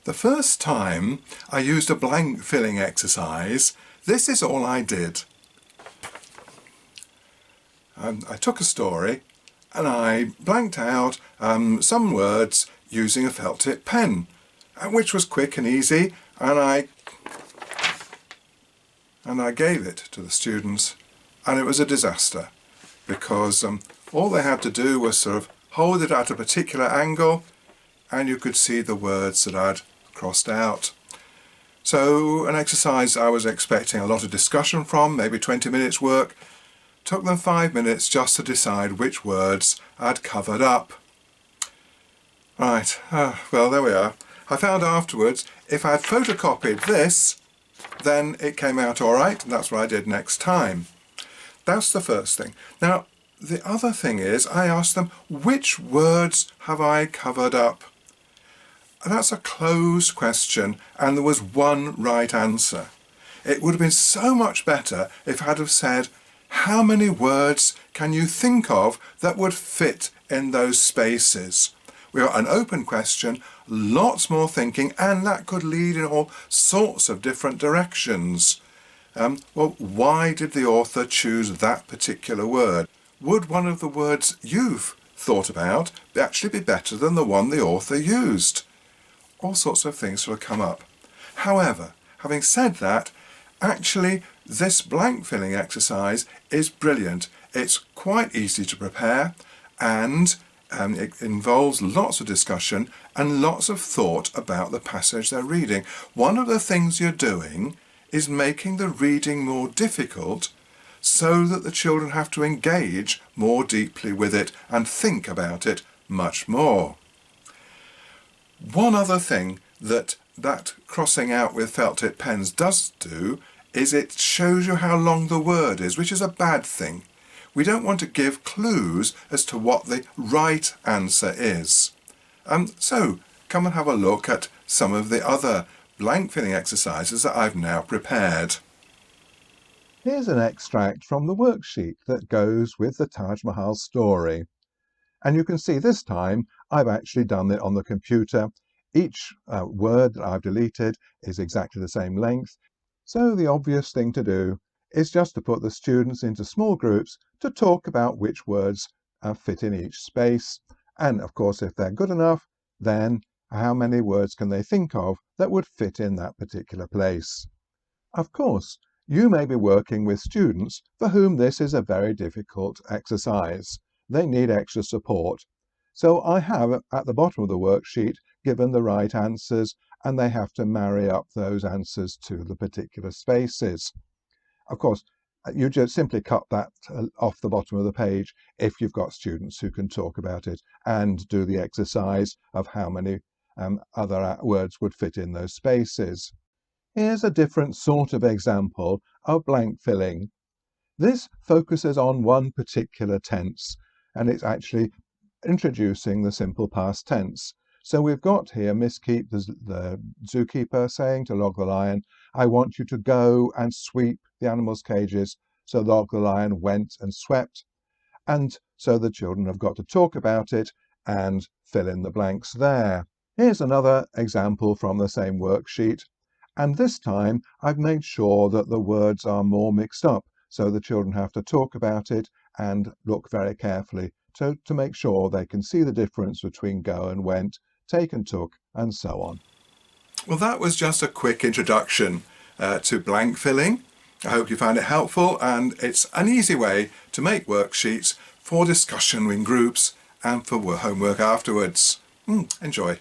The first time I used a blank filling exercise, this is all I did. I took a story and I blanked out some words using a felt tip pen, which was quick and easy, and I gave it to the students, and it was a disaster because all they had to do was sort of hold it at a particular angle and you could see the words that I'd crossed out. So an exercise I was expecting a lot of discussion from, maybe 20 minutes work, took them 5 minutes just to decide which words I'd covered up. Right, well there we are. I found afterwards if I'd photocopied this, then it came out all right, and that's what I did next time. That's the first thing. Now, the other thing is I asked them, which words have I covered up? And that's a closed question, and there was one right answer. It would have been so much better if I'd have said, how many words can you think of that would fit in those spaces? We got an open question, lots more thinking, and that could lead in all sorts of different directions. Well, why did the author choose that particular word? Would one of the words you've thought about actually be better than the one the author used? All sorts of things sort of come up. However, having said that, actually this blank filling exercise is brilliant. It's quite easy to prepare, and it involves lots of discussion and lots of thought about the passage they're reading. One of the things you're doing is making the reading more difficult so that the children have to engage more deeply with it and think about it much more. One other thing that crossing out with felt tip pens does do is it shows you how long the word is, which is a bad thing. We don't want to give clues as to what the right answer is. So come and have a look at some of the other blank filling exercises that I've now prepared. Here's an extract from the worksheet that goes with the Taj Mahal story. And you can see this time I've actually done it on the computer. Each word that I've deleted is exactly the same length. So the obvious thing to do is just to put the students into small groups to talk about which words fit in each space. And of course, if they're good enough, then how many words can they think of that would fit in that particular place? Of course, you may be working with students for whom this is a very difficult exercise. They need extra support. So I have at the bottom of the worksheet given the right answers, and they have to marry up those answers to the particular spaces. Of course, you just simply cut that off the bottom of the page if you've got students who can talk about it and do the exercise of how many other words would fit in those spaces. Here's a different sort of example of blank filling. This focuses on one particular tense, and it's actually introducing the simple past tense. So we've got here Miss Keep, the zookeeper, saying to Log the lion, I want you to go and sweep the animals' cages. So Log the lion went and swept. And so the children have got to talk about it and fill in the blanks there. Here's another example from the same worksheet. And this time I've made sure that the words are more mixed up. So the children have to talk about it and look very carefully to make sure they can see the difference between go and went, take and took, and so on. Well, that was just a quick introduction to blank filling. I hope you found it helpful, and it's an easy way to make worksheets for discussion in groups and for homework afterwards. Enjoy.